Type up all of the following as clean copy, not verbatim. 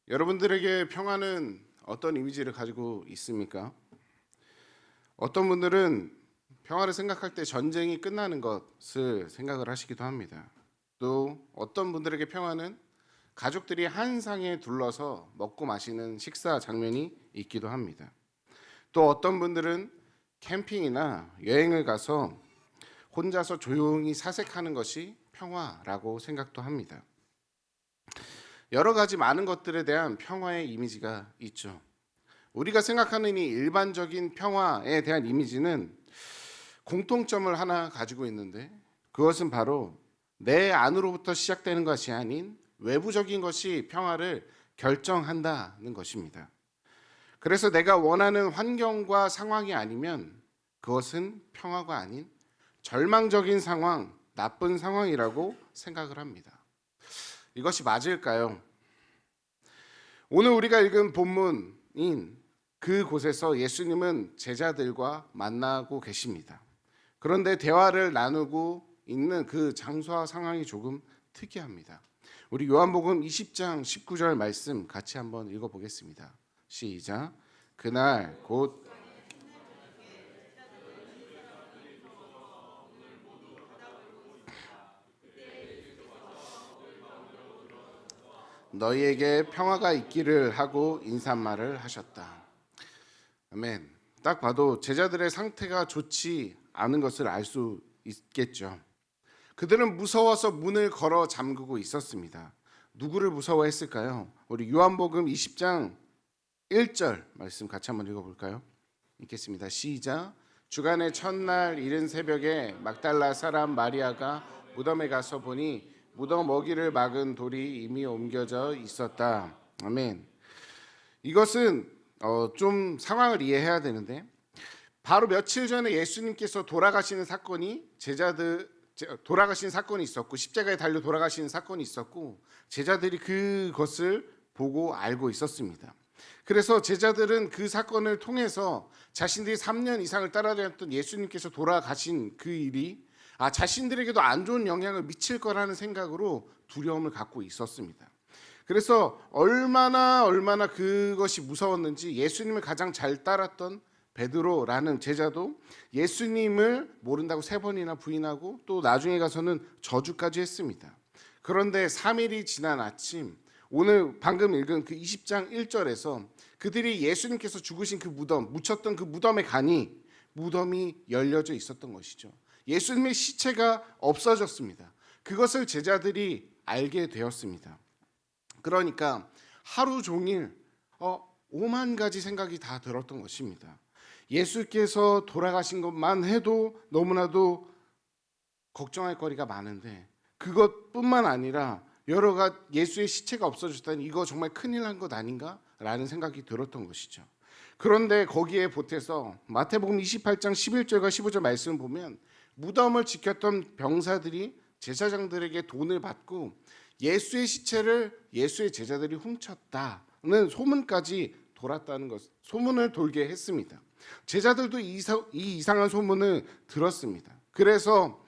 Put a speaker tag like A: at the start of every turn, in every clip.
A: 여러분들에게 평화는 어떤 이미지를 가지고 있습니까? 어떤 분들은 평화를 생각할 때 전쟁이 끝나는 것을 생각을 하시기도 합니다. 또 어떤 분들에게 평화는 가족들이 한 상에 둘러서 먹고 마시는 식사 장면이 있기도 합니다. 또 어떤 분들은 캠핑이나 여행을 가서 혼자서 조용히 사색하는 것이 평화라고 생각도 합니다. 여러 가지 많은 것들에 대한 평화의 이미지가 있죠. 우리가 생각하는 이 일반적인 평화에 대한 이미지는 공통점을 하나 가지고 있는데, 그것은 바로 내 안으로부터 시작되는 것이 아닌 외부적인 것이 평화를 결정한다는 것입니다. 그래서 내가 원하는 환경과 상황이 아니면 그것은 평화가 아닌 절망적인 상황, 나쁜 상황이라고 생각을 합니다. 이것이 맞을까요? 오늘 우리가 읽은 본문인 그곳에서 예수님은 제자들과 만나고 계십니다. 그런데 대화를 나누고 있는 그 장소와 상황이 조금 특이합니다. 우리 요한복음 20장 19절 말씀 같이 한번 읽어보겠습니다. 시작. 그날 곧 너희에게 평화가 있기를 하고 인사말을 하셨다. 아멘. 딱 봐도 제자들의 상태가 좋지 않은 것을 알 수 있겠죠. 그들은 무서워서 문을 걸어 잠그고 있었습니다. 누구를 무서워했을까요? 우리 요한복음 20장 1절 말씀 같이 한번 읽어볼까요? 읽겠습니다. 시작. 주간의 첫날 이른 새벽에 막달라 사람 마리아가 무덤에 가서 보니 무덤 먹이를 막은 돌이 이미 옮겨져 있었다. 아멘. 이것은 좀 상황을 이해해야 되는데, 바로 며칠 전에 예수님께서 돌아가시는 사건이 돌아가신 사건이 있었고, 십자가에 달려 돌아가시는 사건이 있었고, 제자들이 그것을 보고 알고 있었습니다. 그래서 제자들은 그 사건을 통해서 자신들이 3년 이상을 따라다녔던 예수님께서 돌아가신 그 일이 자신들에게도 안 좋은 영향을 미칠 거라는 생각으로 두려움을 갖고 있었습니다. 그래서 얼마나 그것이 무서웠는지 예수님을 가장 잘 따랐던 베드로라는 제자도 예수님을 모른다고 3번이나 부인하고 또 나중에 가서는 저주까지 했습니다. 그런데 3일이 지난 아침, 오늘 방금 읽은 그 20장 1절에서 그들이 예수님께서 죽으신 그 무덤, 묻혔던 그 무덤에 가니 무덤이 열려져 있었던 것이죠. 예수님의 시체가 없어졌습니다. 그것을 제자들이 알게 되었습니다. 그러니까 하루 종일 5만 가지 생각이 다 들었던 것입니다. 예수께서 돌아가신 것만 해도 너무나도 걱정할 거리가 많은데, 그것뿐만 아니라 여러 가지 예수의 시체가 없어졌다니 이거 정말 큰일 난 것 아닌가? 라는 생각이 들었던 것이죠. 그런데 거기에 보태서 마태복음 28장 11절과 15절 말씀을 보면 무덤을 지켰던 병사들이 제사장들에게 돈을 받고 예수의 시체를 예수의 제자들이 훔쳤다는 소문까지 돌았다는 것, 소문을 돌게 했습니다. 제자들도 이 이상한 소문을 들었습니다. 그래서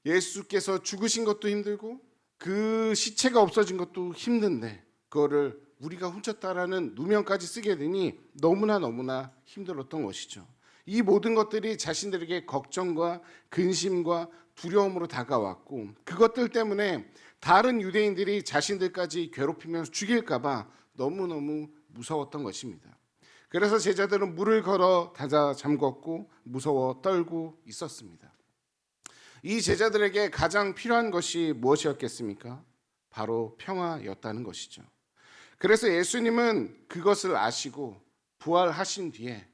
A: 예수께서 죽으신 것도 힘들고 그 시체가 없어진 것도 힘든데 그거를 우리가 훔쳤다라는 누명까지 쓰게 되니 너무나 힘들었던 것이죠. 이 모든 것들이 자신들에게 걱정과 근심과 두려움으로 다가왔고, 그것들 때문에 다른 유대인들이 자신들까지 괴롭히면서 죽일까 봐 너무너무 무서웠던 것입니다. 그래서 제자들은 물을 걸어 닫아 잠궜고 무서워 떨고 있었습니다. 이 제자들에게 가장 필요한 것이 무엇이었겠습니까? 바로 평화였다는 것이죠. 그래서 예수님은 그것을 아시고 부활하신 뒤에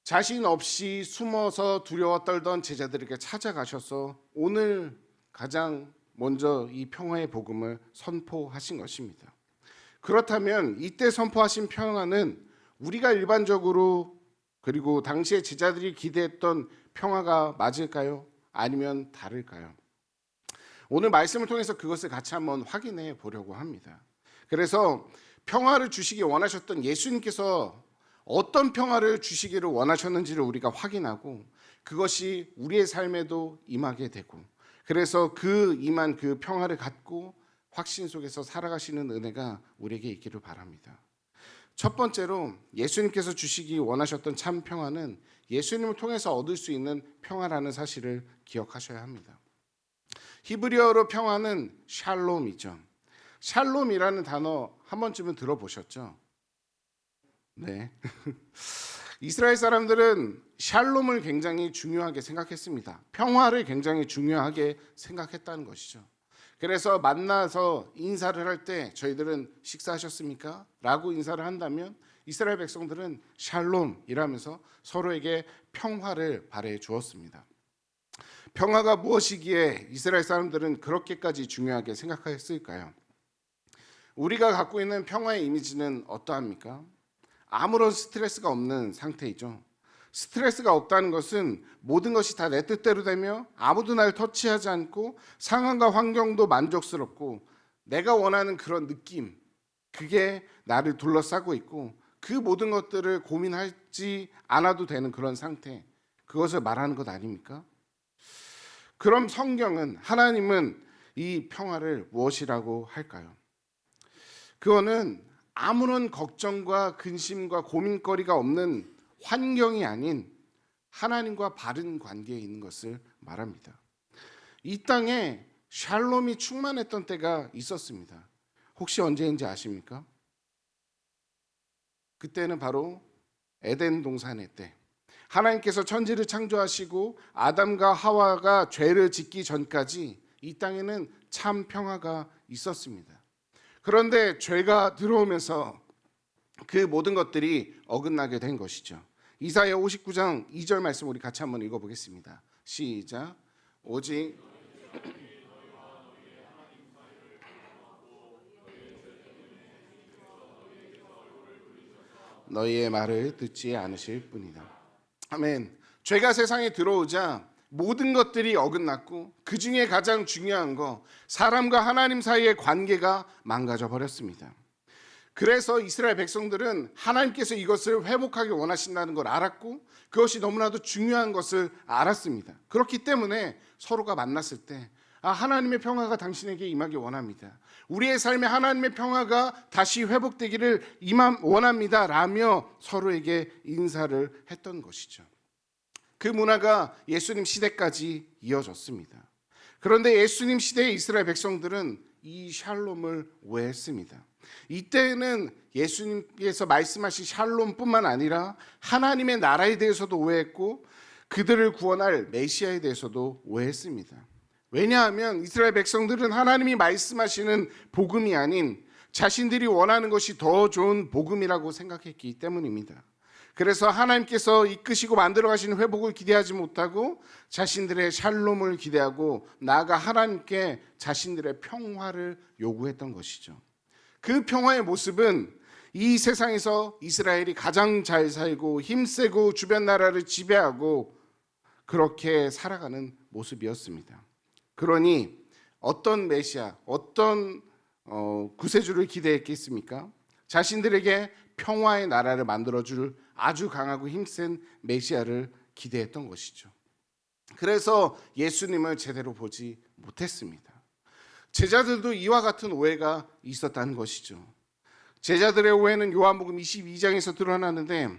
A: 자신 없이 숨어서 두려워 떨던 제자들에게 찾아가셔서 오늘 가장 먼저 이 평화의 복음을 선포하신 것입니다. 그렇다면 이때 선포하신 평화는 우리가 일반적으로 그리고 당시에 제자들이 기대했던 평화가 맞을까요? 아니면 다를까요? 오늘 말씀을 통해서 그것을 같이 한번 확인해 보려고 합니다. 그래서 평화를 주시기 원하셨던 예수님께서 어떤 평화를 주시기를 원하셨는지를 우리가 확인하고 그것이 우리의 삶에도 임하게 되고, 그래서 그 임한 그 평화를 갖고 확신 속에서 살아가시는 은혜가 우리에게 있기를 바랍니다. 첫 번째로 예수님께서 주시기 원하셨던 참 평화는 예수님을 통해서 얻을 수 있는 평화라는 사실을 기억하셔야 합니다. 히브리어로 평화는 샬롬이죠. 샬롬이라는 단어 한 번쯤은 들어보셨죠? 네. 이스라엘 사람들은 샬롬을 굉장히 중요하게 생각했습니다. 평화를 굉장히 중요하게 생각했다는 것이죠. 그래서 만나서 인사를 할 때 저희들은 식사하셨습니까? 라고 인사를 한다면 이스라엘 백성들은 샬롬이라면서 서로에게 평화를 바래 주었습니다. 평화가 무엇이기에 이스라엘 사람들은 그렇게까지 중요하게 생각했을까요? 우리가 갖고 있는 평화의 이미지는 어떠합니까? 아무런 스트레스가 없는 상태이죠. 스트레스가 없다는 것은 모든 것이 다 내 뜻대로 되며 아무도 날 터치하지 않고 상황과 환경도 만족스럽고 내가 원하는 그런 느낌, 그게 나를 둘러싸고 있고 그 모든 것들을 고민하지 않아도 되는 그런 상태, 그것을 말하는 것 아닙니까? 그럼 성경은, 하나님은 이 평화를 무엇이라고 할까요? 그거는 아무런 걱정과 근심과 고민거리가 없는 환경이 아닌 하나님과 바른 관계에 있는 것을 말합니다. 이 땅에 샬롬이 충만했던 때가 있었습니다. 혹시 언제인지 아십니까? 그때는 바로 에덴 동산의 때, 하나님께서 천지를 창조하시고 아담과 하와가 죄를 짓기 전까지 이 땅에는 참 평화가 있었습니다. 그런데 죄가 들어오면서 그 모든 것들이 어긋나게 된 것이죠. 이사야 59장 2절 말씀 우리 같이 한번 읽어보겠습니다. 시작. 오직 너희의 말을 듣지 않으실 뿐이다. 아멘. 죄가 세상에 들어오자 모든 것들이 어긋났고 그 중에 가장 중요한 거, 사람과 하나님 사이의 관계가 망가져 버렸습니다. 그래서 이스라엘 백성들은 하나님께서 이것을 회복하기 원하신다는 걸 알았고 그것이 너무나도 중요한 것을 알았습니다. 그렇기 때문에 서로가 만났을 때 하나님의 평화가 당신에게 임하기 원합니다. 우리의 삶에 하나님의 평화가 다시 회복되기를 원합니다 라며 서로에게 인사를 했던 것이죠. 그 문화가 예수님 시대까지 이어졌습니다. 그런데 예수님 시대의 이스라엘 백성들은 이 샬롬을 오해했습니다. 이때는 예수님께서 말씀하신 샬롬뿐만 아니라 하나님의 나라에 대해서도 오해했고 그들을 구원할 메시아에 대해서도 오해했습니다. 왜냐하면 이스라엘 백성들은 하나님이 말씀하시는 복음이 아닌 자신들이 원하는 것이 더 좋은 복음이라고 생각했기 때문입니다. 그래서 하나님께서 이끄시고 만들어 가시는 회복을 기대하지 못하고 자신들의 샬롬을 기대하고 나아가 하나님께 자신들의 평화를 요구했던 것이죠. 그 평화의 모습은 이 세상에서 이스라엘이 가장 잘 살고 힘세고 주변 나라를 지배하고 그렇게 살아가는 모습이었습니다. 그러니 어떤 메시아, 어떤 구세주를 기대했겠습니까? 자신들에게 평화의 나라를 만들어줄 아주 강하고 힘센 메시아를 기대했던 것이죠. 그래서 예수님을 제대로 보지 못했습니다. 제자들도 이와 같은 오해가 있었다는 것이죠. 제자들의 오해는 요한복음 22장에서 드러나는데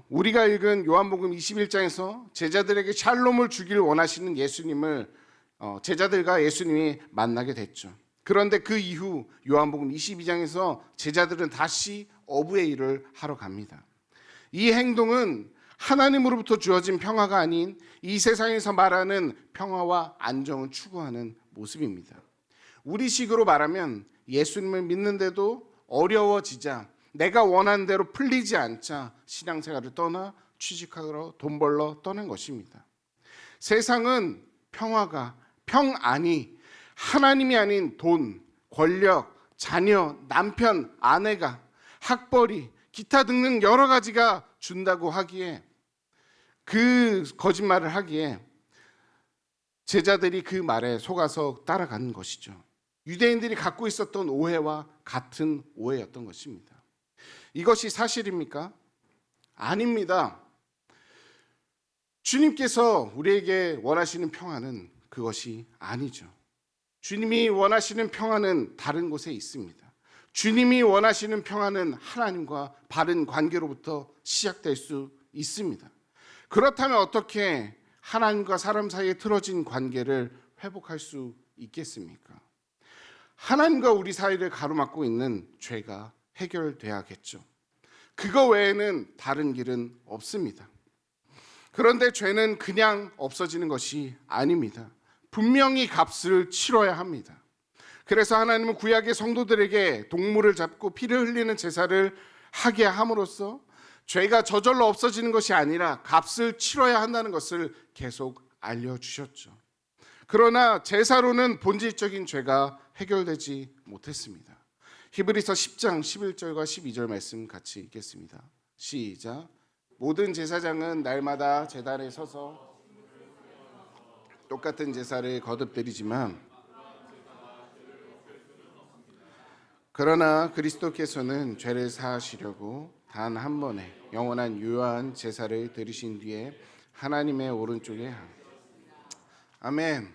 A: 우리가 읽은 요한복음 21장에서 제자들에게 샬롬을 주길 원하시는 예수님을 제자들과 예수님이 만나게 됐죠. 그런데 그 이후 요한복음 22장에서 제자들은 다시 어부의 일을 하러 갑니다. 이 행동은 하나님으로부터 주어진 평화가 아닌 이 세상에서 말하는 평화와 안정을 추구하는 모습입니다. 우리식으로 말하면 예수님을 믿는데도 어려워지자, 내가 원하는 대로 풀리지 않자 신앙생활을 떠나 취직하러 돈 벌러 떠난 것입니다. 세상은 평화가 평안이 하나님이 아닌 돈, 권력, 자녀, 남편, 아내가, 학벌이, 기타 등등 여러 가지가 준다고 하기에, 그 거짓말을 하기에 제자들이 그 말에 속아서 따라가는 것이죠. 유대인들이 갖고 있었던 오해와 같은 오해였던 것입니다. 이것이 사실입니까? 아닙니다. 주님께서 우리에게 원하시는 평화는 그것이 아니죠. 주님이 원하시는 평안은 다른 곳에 있습니다. 주님이 원하시는 평안은 하나님과 바른 관계로부터 시작될 수 있습니다. 그렇다면 어떻게 하나님과 사람 사이에 틀어진 관계를 회복할 수 있겠습니까? 하나님과 우리 사이를 가로막고 있는 죄가 해결돼야겠죠. 그거 외에는 다른 길은 없습니다. 그런데 죄는 그냥 없어지는 것이 아닙니다. 분명히 값을 치러야 합니다. 그래서 하나님은 구약의 성도들에게 동물을 잡고 피를 흘리는 제사를 하게 함으로써 죄가 저절로 없어지는 것이 아니라 값을 치러야 한다는 것을 계속 알려주셨죠. 그러나 제사로는 본질적인 죄가 해결되지 못했습니다. 히브리서 10장 11절과 12절 말씀 같이 읽겠습니다. 시작. 모든 제사장은 날마다 제단에 서서 똑같은 제사를 거듭드리지만 그러나 그리스도께서는 죄를 사하시려고 단 한 번에 영원한 유효한 제사를 드리신 뒤에 하나님의 오른쪽에 아멘.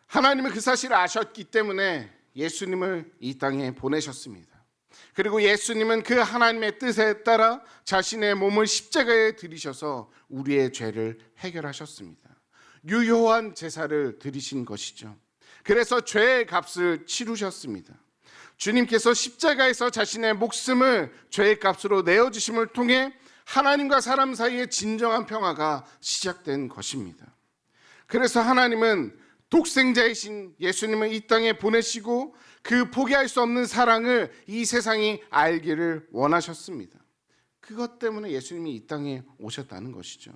A: 하나님은 그 사실을 아셨기 때문에 예수님을 이 땅에 보내셨습니다. 그리고 예수님은 그 하나님의 뜻에 따라 자신의 몸을 십자가에 들이셔서 우리의 죄를 해결하셨습니다. 유효한 제사를 드리신 것이죠. 그래서 죄의 값을 치르셨습니다. 주님께서 십자가에서 자신의 목숨을 죄의 값으로 내어주심을 통해 하나님과 사람 사이의 진정한 평화가 시작된 것입니다. 그래서 하나님은 독생자이신 예수님을 이 땅에 보내시고 그 포기할 수 없는 사랑을 이 세상이 알기를 원하셨습니다. 그것 때문에 예수님이 이 땅에 오셨다는 것이죠.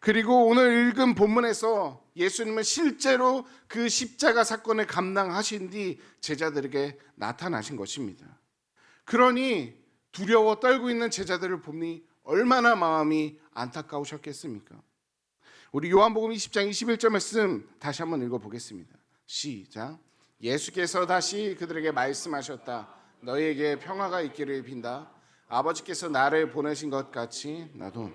A: 그리고 오늘 읽은 본문에서 예수님은 실제로 그 십자가 사건을 감당하신 뒤 제자들에게 나타나신 것입니다. 그러니 두려워 떨고 있는 제자들을 보니 얼마나 마음이 안타까우셨겠습니까? 우리 요한복음 20장 21절 말씀 다시 한번 읽어보겠습니다. 시작. 예수께서 다시 그들에게 말씀하셨다. 너희에게 평화가 있기를 빈다. 아버지께서 나를 보내신 것 같이 나도.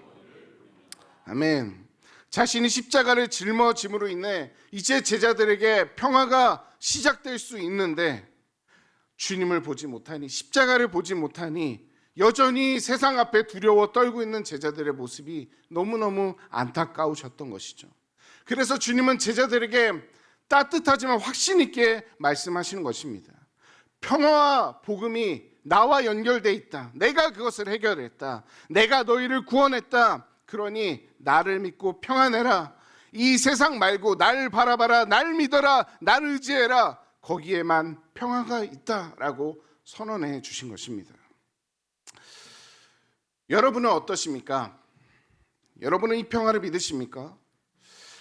A: 아멘. 자신이 십자가를 짊어짐으로 인해 이제 제자들에게 평화가 시작될 수 있는데 주님을 보지 못하니, 십자가를 보지 못하니 여전히 세상 앞에 두려워 떨고 있는 제자들의 모습이 너무너무 안타까우셨던 것이죠. 그래서 주님은 제자들에게 따뜻하지만 확신 있게 말씀하시는 것입니다. 평화와 복음이 나와 연결돼 있다. 내가 그것을 해결했다. 내가 너희를 구원했다. 그러니 나를 믿고 평안해라. 이 세상 말고 날 바라봐라. 날 믿어라. 나를 의지해라. 거기에만 평화가 있다라고 선언해 주신 것입니다. 여러분은 어떠십니까? 여러분은 이 평화를 믿으십니까?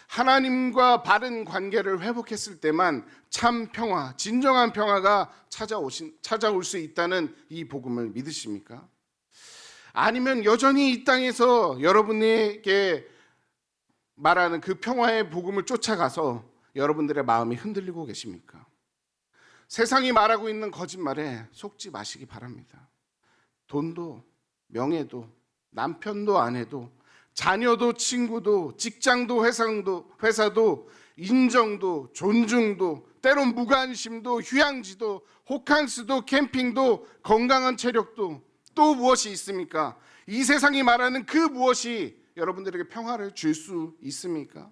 A: 하나님과 바른 관계를 회복했을 때만 참 평화, 진정한 평화가 찾아올 수 있다는 이 복음을 믿으십니까? 아니면 여전히 이 땅에서 여러분에게 말하는 그 평화의 복음을 쫓아가서 여러분들의 마음이 흔들리고 계십니까? 세상이 말하고 있는 거짓말에 속지 마시기 바랍니다. 돈도, 명예도, 남편도 아내도, 자녀도, 친구도, 직장도, 회사도, 인정도, 존중도, 때론 무관심도, 휴양지도, 호캉스도, 캠핑도, 건강한 체력도 또 무엇이 있습니까? 이 세상이 말하는 그 무엇이 여러분들에게 평화를 줄 수 있습니까?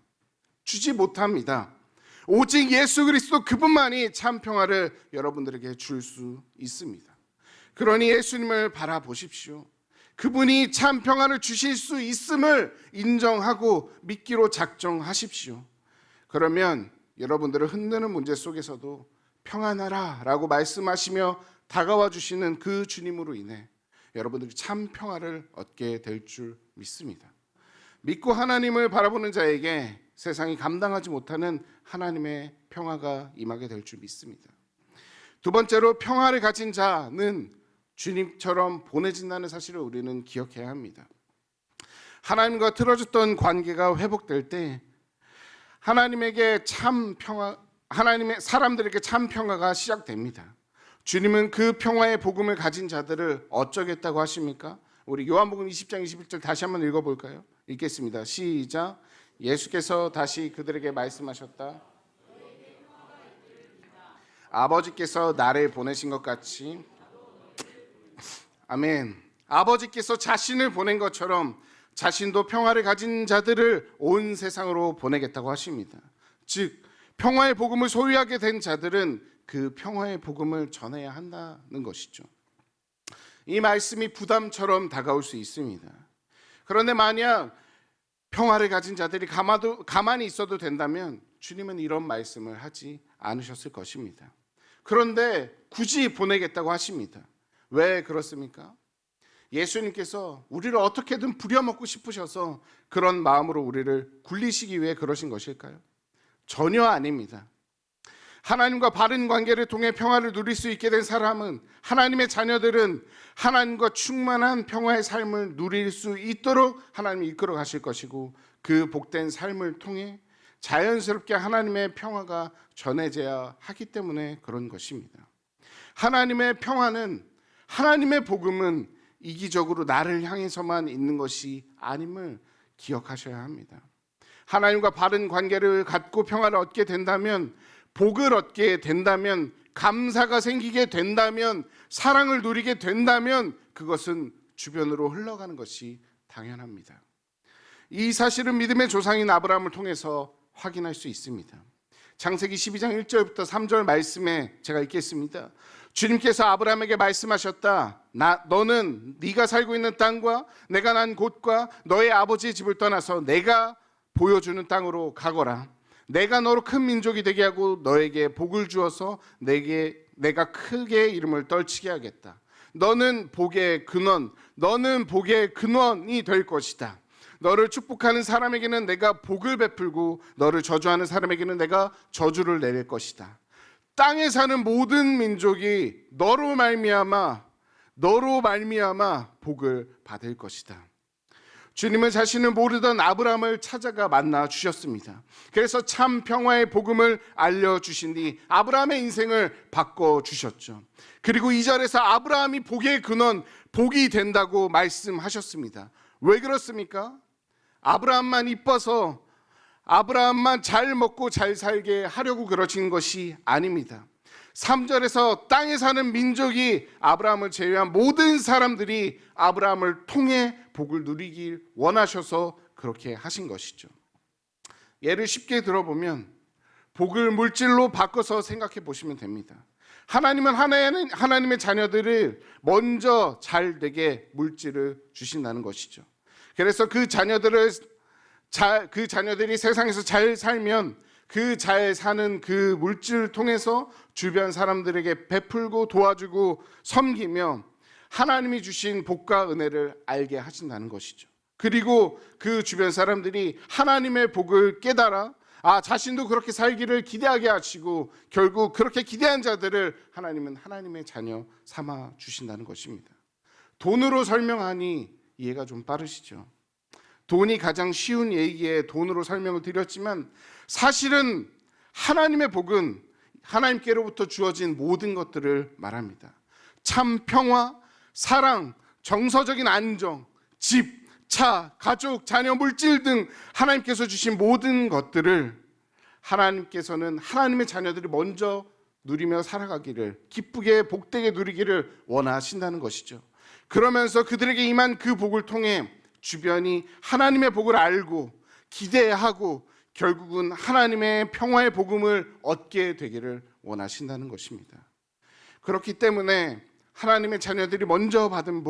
A: 주지 못합니다. 오직 예수 그리스도 그분만이 참 평화를 여러분들에게 줄 수 있습니다. 그러니 예수님을 바라보십시오. 그분이 참 평화를 주실 수 있음을 인정하고 믿기로 작정하십시오. 그러면 여러분들을 흔드는 문제 속에서도 평안하라 라고 말씀하시며 다가와 주시는 그 주님으로 인해 여러분들이 참 평화를 얻게 될 줄 믿습니다. 믿고 하나님을 바라보는 자에게 세상이 감당하지 못하는 하나님의 평화가 임하게 될 줄 믿습니다. 두 번째로 평화를 가진 자는 주님처럼 보내진다는 사실을 우리는 기억해야 합니다. 하나님과 틀어졌던 관계가 회복될 때 하나님에게 참 평화, 하나님의 사람들에게 참 평화가 시작됩니다. 주님은 그 평화의 복음을 가진 자들을 어쩌겠다고 하십니까? 우리 요한복음 20장 21절 다시 한번 읽어볼까요? 읽겠습니다. 시작. 예수께서 다시 그들에게 말씀하셨다. 아버지께서 나를 보내신 것 같이, 아멘. 아버지께서 자신을 보낸 것처럼 자신도 평화를 가진 자들을 온 세상으로 보내겠다고 하십니다. 즉 평화의 복음을 소유하게 된 자들은 그 평화의 복음을 전해야 한다는 것이죠. 이 말씀이 부담처럼 다가올 수 있습니다. 그런데 만약 평화를 가진 자들이 가만히 있어도 된다면 주님은 이런 말씀을 하지 않으셨을 것입니다. 그런데 굳이 보내겠다고 하십니다. 왜 그렇습니까? 예수님께서 우리를 어떻게든 부려먹고 싶으셔서 그런 마음으로 우리를 굴리시기 위해 그러신 것일까요? 전혀 아닙니다. 하나님과 바른 관계를 통해 평화를 누릴 수 있게 된 사람은, 하나님의 자녀들은 하나님과 충만한 평화의 삶을 누릴 수 있도록 하나님이 이끌어 가실 것이고, 그 복된 삶을 통해 자연스럽게 하나님의 평화가 전해져야 하기 때문에 그런 것입니다. 하나님의 평화는, 하나님의 복음은 이기적으로 나를 향해서만 있는 것이 아님을 기억하셔야 합니다. 하나님과 바른 관계를 갖고 평화를 얻게 된다면, 복을 얻게 된다면, 감사가 생기게 된다면, 사랑을 누리게 된다면 그것은 주변으로 흘러가는 것이 당연합니다. 이 사실은 믿음의 조상인 아브라함을 통해서 확인할 수 있습니다. 창세기 12장 1절부터 3절 말씀에 제가 읽겠습니다. 주님께서 아브라함에게 말씀하셨다. 너는 네가 살고 있는 땅과 내가 난 곳과 너의 아버지의 집을 떠나서 내가 보여주는 땅으로 가거라. 내가 너로 큰 민족이 되게 하고 너에게 복을 주어서 내가 크게 이름을 떨치게 하겠다. 너는 복의 근원이 될 것이다. 너를 축복하는 사람에게는 내가 복을 베풀고 너를 저주하는 사람에게는 내가 저주를 내릴 것이다. 땅에 사는 모든 민족이 너로 말미암아 복을 받을 것이다. 주님은 자신을 모르던 아브라함을 찾아가 만나 주셨습니다. 그래서 참 평화의 복음을 알려주신 뒤 아브라함의 인생을 바꿔주셨죠. 그리고 2절에서 아브라함이 복의 근원, 복이 된다고 말씀하셨습니다. 왜 그렇습니까? 아브라함만 이뻐서, 아브라함만 잘 먹고 잘 살게 하려고 그러신 것이 아닙니다. 3절에서 땅에 사는 민족이, 아브라함을 제외한 모든 사람들이 아브라함을 통해 복을 누리길 원하셔서 그렇게 하신 것이죠. 예를 쉽게 들어보면 복을 물질로 바꿔서 생각해 보시면 됩니다. 하나님은 하나님의 자녀들을 먼저 잘 되게 물질을 주신다는 것이죠. 그래서 그 자녀들이 세상에서 잘 살면 그 잘 사는 그 물질을 통해서 주변 사람들에게 베풀고 도와주고 섬기며 하나님이 주신 복과 은혜를 알게 하신다는 것이죠. 그리고 그 주변 사람들이 하나님의 복을 깨달아 자신도 그렇게 살기를 기대하게 하시고, 결국 그렇게 기대한 자들을 하나님은 하나님의 자녀 삼아 주신다는 것입니다. 돈으로 설명하니 이해가 좀 빠르시죠? 돈이 가장 쉬운 얘기에 돈으로 설명을 드렸지만, 사실은 하나님의 복은 하나님께로부터 주어진 모든 것들을 말합니다. 참 평화, 사랑, 정서적인 안정, 집, 차, 가족, 자녀, 물질 등 하나님께서 주신 모든 것들을 하나님께서는 하나님의 자녀들이 먼저 누리며 살아가기를, 기쁘게 복되게 누리기를 원하신다는 것이죠. 그러면서 그들에게 임한 그 복을 통해 주변이 하나님의 복을 알고 기대하고 결국은 하나님의 평화의 복음을 얻게 되기를 원하신다는 것입니다. 그렇기 때문에 하나님의 자녀들이 먼저 받은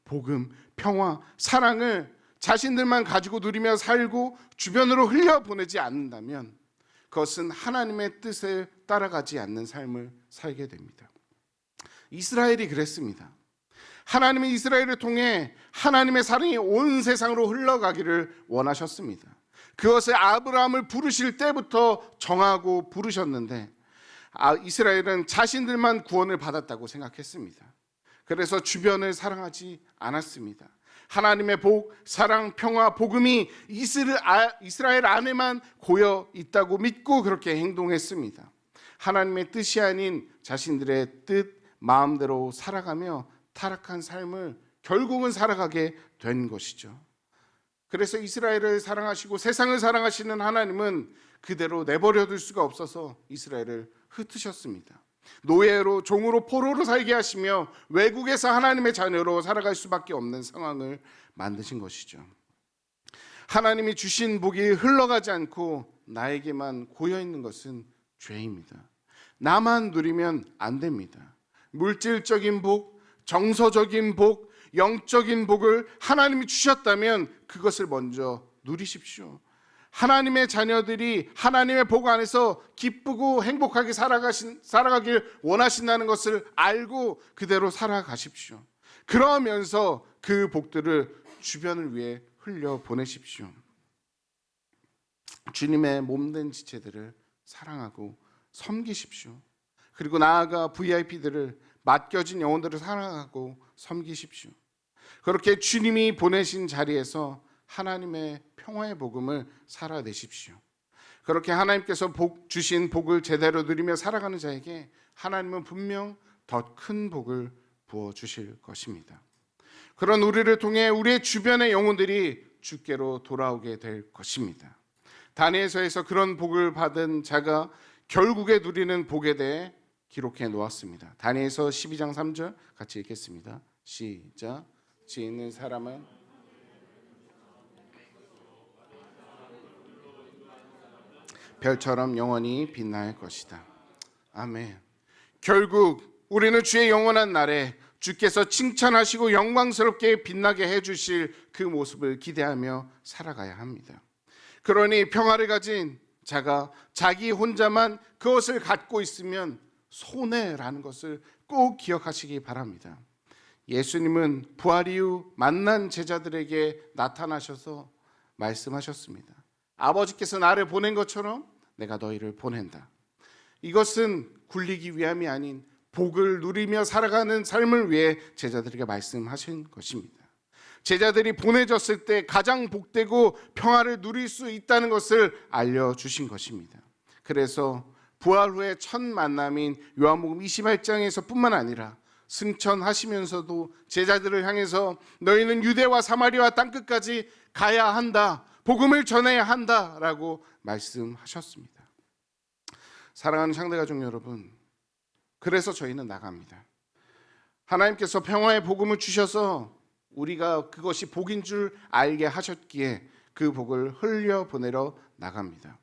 A: 복음, 평화, 사랑을 자신들만 가지고 누리며 살고 주변으로 흘려보내지 않는다면 그것은 하나님의 뜻을 따라가지 않는 삶을 살게 됩니다. 이스라엘이 그랬습니다. 하나님은 이스라엘을 통해 하나님의 사랑이 온 세상으로 흘러가기를 원하셨습니다. 그것을 아브라함을 부르실 때부터 정하고 부르셨는데, 이스라엘은 자신들만 구원을 받았다고 생각했습니다. 그래서 주변을 사랑하지 않았습니다. 하나님의 복, 사랑, 평화, 복음이 이스라엘 안에만 고여 있다고 믿고 그렇게 행동했습니다. 하나님의 뜻이 아닌 자신들의 뜻, 마음대로 살아가며 타락한 삶을 결국은 살아가게 된 것이죠. 그래서 이스라엘을 사랑하시고 세상을 사랑하시는 하나님은 그대로 내버려 둘 수가 없어서 이스라엘을 흩으셨습니다. 노예로 종으로 포로로 살게 하시며 외국에서 하나님의 자녀로 살아갈 수밖에 없는 상황을 만드신 것이죠. 하나님이 주신 복이 흘러가지 않고 나에게만 고여 있는 것은 죄입니다. 나만 누리면 안 됩니다. 물질적인 복, 정서적인 복, 영적인 복을 하나님이 주셨다면 그것을 먼저 누리십시오. 하나님의 자녀들이 하나님의 복 안에서 기쁘고 행복하게 살아가길 원하신다는 것을 알고 그대로 살아가십시오. 그러면서 그 복들을 주변을 위해 흘려 보내십시오. 주님의 몸된 지체들을 사랑하고 섬기십시오. 그리고 나아가 VIP들을 맡겨진 영혼들을 사랑하고 섬기십시오. 그렇게 주님이 보내신 자리에서 하나님의 평화의 복음을 살아내십시오. 그렇게 하나님께서 주신 복을 제대로 누리며 살아가는 자에게 하나님은 분명 더 큰 복을 부어주실 것입니다. 그런 우리를 통해 우리의 주변의 영혼들이 주께로 돌아오게 될 것입니다. 다니엘서에서 그런 복을 받은 자가 결국에 누리는 복에 대해 기록해 놓았습니다. 다니엘서 12장 3절 같이 읽겠습니다. 시작. 지혜 있는 사람은 별처럼 영원히 빛날 것이다. 아멘. 결국 우리는 주의 영원한 날에 주께서 칭찬하시고 영광스럽게 빛나게 해주실 그 모습을 기대하며 살아가야 합니다. 그러니 평화를 가진 자가 자기 혼자만 그것을 갖고 있으면 손해라는 것을 꼭 기억하시기 바랍니다. 예수님은 부활 이후 만난 제자들에게 나타나셔서 말씀하셨습니다. 아버지께서 나를 보낸 것처럼 내가 너희를 보낸다. 이것은 굴리기 위함이 아닌 복을 누리며 살아가는 삶을 위해 제자들에게 말씀하신 것입니다. 제자들이 보내졌을 때 가장 복되고 평화를 누릴 수 있다는 것을 알려주신 것입니다. 그래서 부활 후의 첫 만남인 요한복음 28장에서 뿐만 아니라 승천하시면서도 제자들을 향해서 너희는 유대와 사마리아 땅끝까지 가야 한다. 복음을 전해야 한다라고 말씀하셨습니다. 사랑하는 창대가족 여러분, 그래서 저희는 나갑니다. 하나님께서 평화의 복음을 주셔서 우리가 그것이 복인 줄 알게 하셨기에 그 복을 흘려보내러 나갑니다.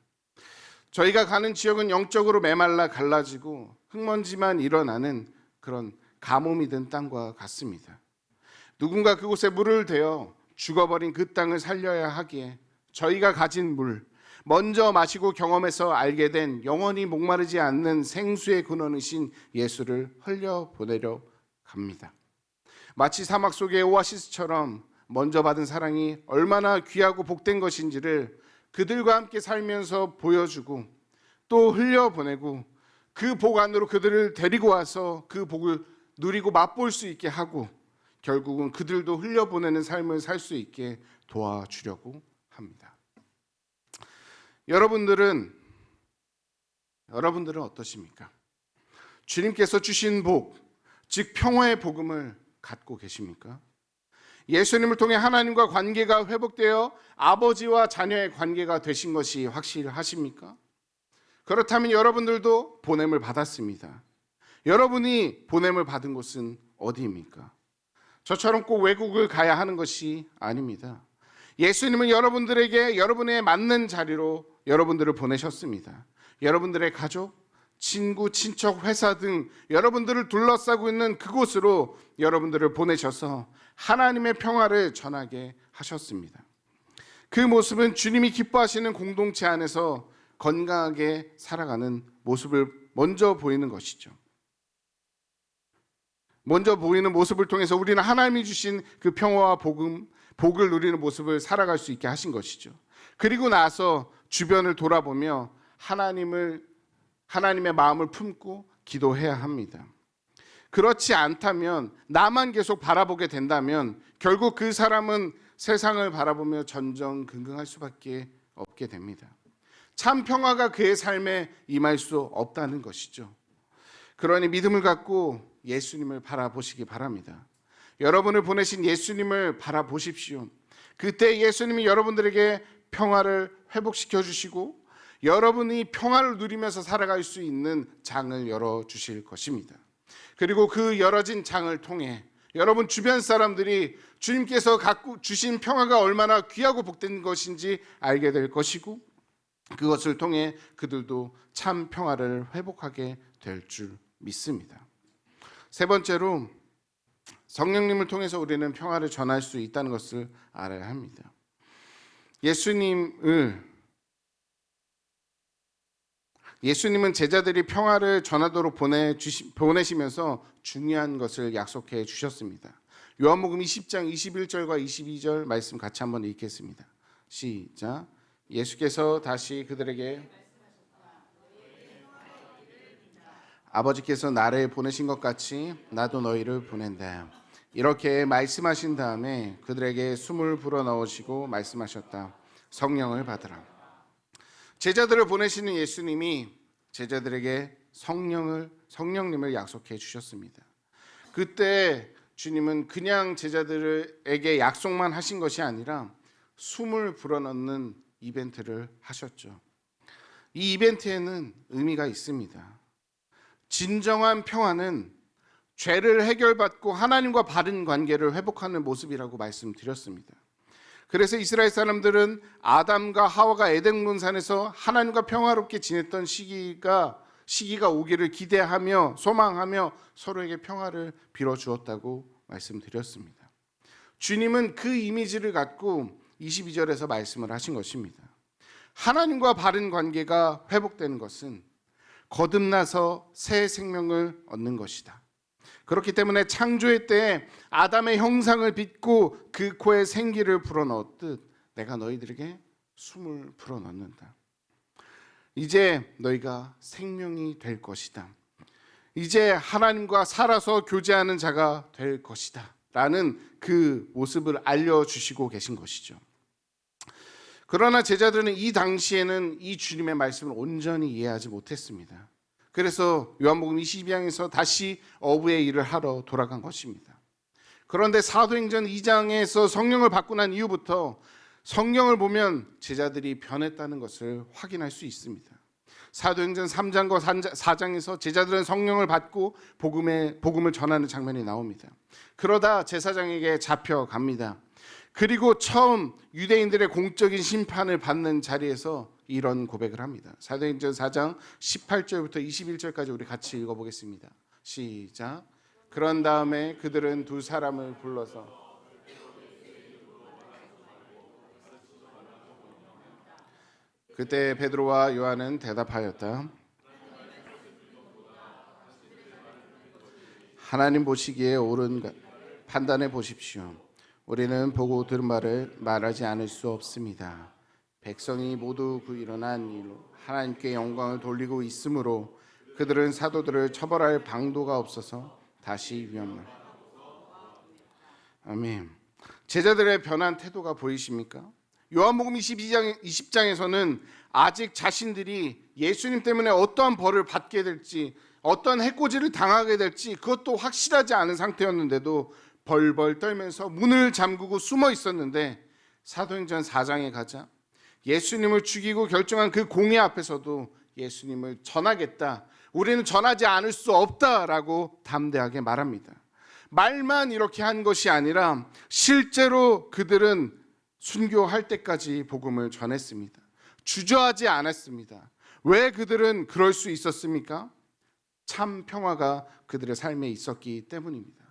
A: 저희가 가는 지역은 영적으로 메말라 갈라지고 흙먼지만 일어나는 그런 가뭄이 든 땅과 같습니다. 누군가 그곳에 물을 대어 죽어버린 그 땅을 살려야 하기에 저희가 가진 물, 먼저 마시고 경험해서 알게 된 영원히 목마르지 않는 생수의 근원이신 예수를 흘려보내려 갑니다. 마치 사막 속의 오아시스처럼 먼저 받은 사랑이 얼마나 귀하고 복된 것인지를 그들과 함께 살면서 보여주고 또 흘려보내고 그 복 안으로 그들을 데리고 와서 그 복을 누리고 맛볼 수 있게 하고 결국은 그들도 흘려보내는 삶을 살 수 있게 도와주려고 합니다. 여러분들은 어떠십니까? 주님께서 주신 복, 즉 평화의 복음을 갖고 계십니까? 예수님을 통해 하나님과 관계가 회복되어 아버지와 자녀의 관계가 되신 것이 확실하십니까? 그렇다면 여러분들도 보냄을 받았습니다. 여러분이 보냄을 받은 곳은 어디입니까? 저처럼 꼭 외국을 가야 하는 것이 아닙니다. 예수님은 여러분들에게 여러분의 맞는 자리로 여러분들을 보내셨습니다. 여러분들의 가족, 친구, 친척, 회사 등 여러분들을 둘러싸고 있는 그곳으로 여러분들을 보내셔서 하나님의 평화를 전하게 하셨습니다. 그 모습은 주님이 기뻐하시는 공동체 안에서 건강하게 살아가는 모습을 먼저 보이는 것이죠. 먼저 보이는 모습을 통해서 우리는 하나님이 주신 그 평화와 복을 누리는 모습을 살아갈 수 있게 하신 것이죠. 그리고 나서 주변을 돌아보며 하나님의 마음을 품고 기도해야 합니다. 그렇지 않다면 나만 계속 바라보게 된다면 결국 그 사람은 세상을 바라보며 전전긍긍할 수밖에 없게 됩니다. 참 평화가 그의 삶에 임할 수 없다는 것이죠. 그러니 믿음을 갖고 예수님을 바라보시기 바랍니다. 여러분을 보내신 예수님을 바라보십시오. 그때 예수님이 여러분들에게 평화를 회복시켜 주시고 여러분이 평화를 누리면서 살아갈 수 있는 장을 열어주실 것입니다. 그리고 그 열어진 장을 통해 여러분 주변 사람들이 주님께서 갖고 주신 평화가 얼마나 귀하고 복된 것인지 알게 될 것이고, 그것을 통해 그들도 참 평화를 회복하게 될 줄 믿습니다. 세 번째로, 성령님을 통해서 우리는 평화를 전할 수 있다는 것을 알아야 합니다. 예수님은 제자들이 평화를 전하도록 보내시면서 중요한 것을 약속해 주셨습니다. 요한복음 20장 21절과 22절 말씀 같이 한번 읽겠습니다. 시작. 예수께서 다시 그들에게 아버지께서 나를 보내신 것 같이 나도 너희를 보낸다. 이렇게 말씀하신 다음에 그들에게 숨을 불어넣으시고 말씀하셨다. 성령을 받으라. 제자들을 보내시는 예수님이 제자들에게 성령님을 약속해 주셨습니다. 그때 주님은 그냥 제자들에게 약속만 하신 것이 아니라 숨을 불어넣는 이벤트를 하셨죠. 이 이벤트에는 의미가 있습니다. 진정한 평화는 죄를 해결받고 하나님과 바른 관계를 회복하는 모습이라고 말씀드렸습니다. 그래서 이스라엘 사람들은 아담과 하와가 에덴 동산에서 하나님과 평화롭게 지냈던 시기가 오기를 기대하며 소망하며 서로에게 평화를 빌어 주었다고 말씀드렸습니다. 주님은 그 이미지를 갖고 22절에서 말씀을 하신 것입니다. 하나님과 바른 관계가 회복되는 것은 거듭나서 새 생명을 얻는 것이다. 그렇기 때문에 창조의 때에 아담의 형상을 빚고 그 코에 생기를 불어넣었듯 내가 너희들에게 숨을 불어넣는다. 이제 너희가 생명이 될 것이다. 이제 하나님과 살아서 교제하는 자가 될 것이다 라는 그 모습을 알려주시고 계신 것이죠. 그러나 제자들은 이 당시에는 이 주님의 말씀을 온전히 이해하지 못했습니다. 그래서 요한복음 22장에서 다시 어부의 일을 하러 돌아간 것입니다. 그런데 사도행전 2장에서 성령을 받고 난 이후부터 성경을 보면 제자들이 변했다는 것을 확인할 수 있습니다. 사도행전 3장과 4장에서 제자들은 성령을 받고 복음을 전하는 장면이 나옵니다. 그러다 제사장에게 잡혀갑니다. 그리고 처음 유대인들의 공적인 심판을 받는 자리에서 이런 고백을 합니다. 사도행전 4장 18절부터 21절까지 우리 같이 읽어보겠습니다. 시작. 그런 다음에 그들은 두 사람을 불러서 그때 베드로와 요한은 대답하였다. 하나님 보시기에 옳은 판단해 보십시오. 우리는 보고 들은 말을 말하지 않을 수 없습니다. 백성이 모두 그 일어난 일로 하나님께 영광을 돌리고 있으므로 그들은 사도들을 처벌할 방도가 없어서 다시 위험한. 아멘. 제자들의 변한 태도가 보이십니까? 요한복음 20장에서는 아직 자신들이 예수님 때문에 어떠한 벌을 받게 될지, 어떤 해코지를 당하게 될지 그것도 확실하지 않은 상태였는데도 벌벌 떨면서 문을 잠그고 숨어 있었는데, 사도행전 4장에 가자 예수님을 죽이고 결정한 그 공의 앞에서도 예수님을 전하겠다, 우리는 전하지 않을 수 없다라고 담대하게 말합니다. 말만 이렇게 한 것이 아니라 실제로 그들은 순교할 때까지 복음을 전했습니다. 주저하지 않았습니다. 왜 그들은 그럴 수 있었습니까? 참 평화가 그들의 삶에 있었기 때문입니다.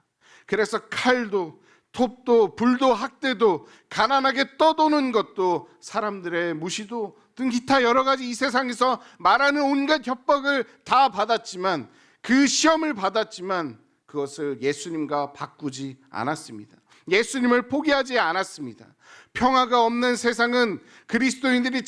A: 그래서 칼도 톱도 불도 학대도 가난하게 떠도는 것도 사람들의 무시도 등 기타 여러 가지 이 세상에서 말하는 온갖 협박을 다 받았지만, 그 시험을 받았지만 그것을 예수님과 바꾸지 않았습니다. 예수님을 포기하지 않았습니다. 평화가 없는 세상은 그리스도인들이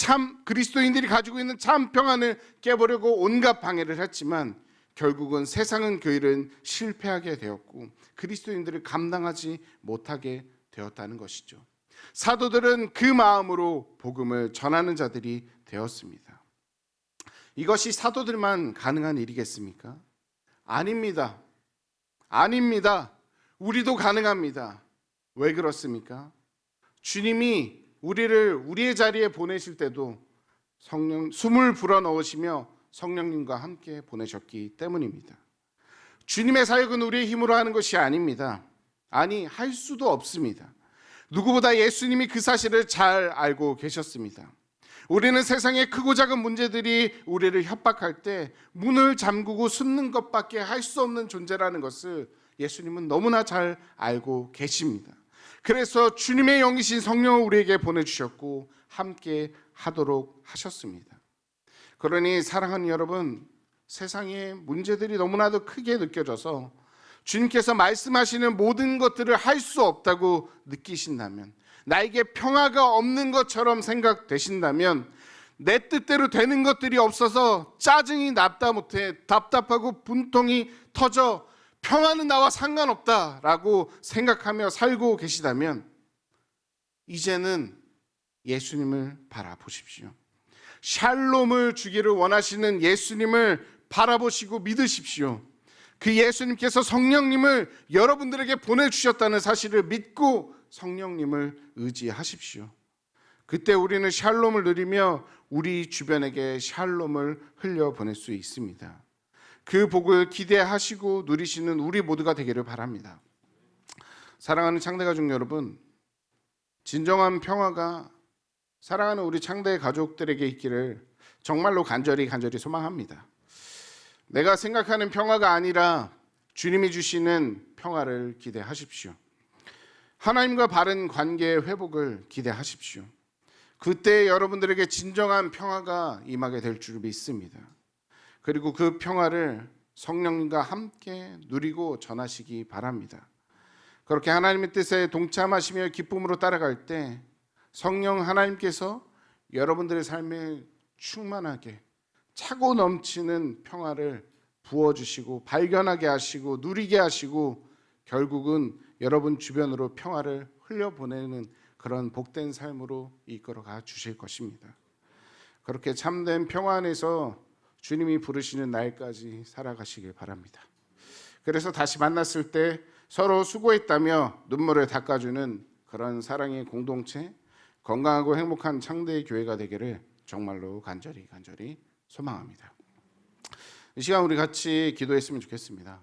A: 가지고 있는 참 평안을 깨보려고 온갖 방해를 했지만 결국은 세상은 그 일은 실패하게 되었고 그리스도인들을 감당하지 못하게 되었다는 것이죠. 사도들은 그 마음으로 복음을 전하는 자들이 되었습니다. 이것이 사도들만 가능한 일이겠습니까? 아닙니다. 아닙니다. 우리도 가능합니다. 왜 그렇습니까? 주님이 우리를 우리의 자리에 보내실 때도 숨을 불어넣으시며 성령님과 함께 보내셨기 때문입니다. 주님의 사역은 우리의 힘으로 하는 것이 아닙니다. 아니, 할 수도 없습니다. 누구보다 예수님이 그 사실을 잘 알고 계셨습니다. 우리는 세상의 크고 작은 문제들이 우리를 협박할 때 문을 잠그고 숨는 것밖에 할 수 없는 존재라는 것을 예수님은 너무나 잘 알고 계십니다. 그래서 주님의 영이신 성령을 우리에게 보내주셨고 함께 하도록 하셨습니다. 그러니 사랑하는 여러분, 세상의 문제들이 너무나도 크게 느껴져서 주님께서 말씀하시는 모든 것들을 할 수 없다고 느끼신다면, 나에게 평화가 없는 것처럼 생각되신다면, 내 뜻대로 되는 것들이 없어서 짜증이 납다 못해 답답하고 분통이 터져 평화는 나와 상관없다라고 생각하며 살고 계시다면, 이제는 예수님을 바라보십시오. 샬롬을 주기를 원하시는 예수님을 바라보시고 믿으십시오. 그 예수님께서 성령님을 여러분들에게 보내주셨다는 사실을 믿고 성령님을 의지하십시오. 그때 우리는 샬롬을 누리며 우리 주변에게 샬롬을 흘려보낼 수 있습니다. 그 복을 기대하시고 누리시는 우리 모두가 되기를 바랍니다. 사랑하는 창대가족 여러분, 진정한 평화가 사랑하는 우리 창대 가족들에게 있기를 정말로 간절히 소망합니다. 내가 생각하는 평화가 아니라 주님이 주시는 평화를 기대하십시오. 하나님과 바른 관계의 회복을 기대하십시오. 그때 여러분들에게 진정한 평화가 임하게 될 줄 믿습니다. 그리고 그 평화를 성령님과 함께 누리고 전하시기 바랍니다. 그렇게 하나님의 뜻에 동참하시며 기쁨으로 따라갈 때 성령 하나님께서 여러분들의 삶에 충만하게 차고 넘치는 평화를 부어주시고 발견하게 하시고 누리게 하시고 결국은 여러분 주변으로 평화를 흘려보내는 그런 복된 삶으로 이끌어가 주실 것입니다. 그렇게 참된 평화 안에서 주님이 부르시는 날까지 살아가시길 바랍니다. 그래서 다시 만났을 때 서로 수고했다며 눈물을 닦아주는 그런 사랑의 공동체, 건강하고 행복한 창대의 교회가 되기를 정말로 간절히 소망합니다. 이 시간 우리 같이 기도했으면 좋겠습니다.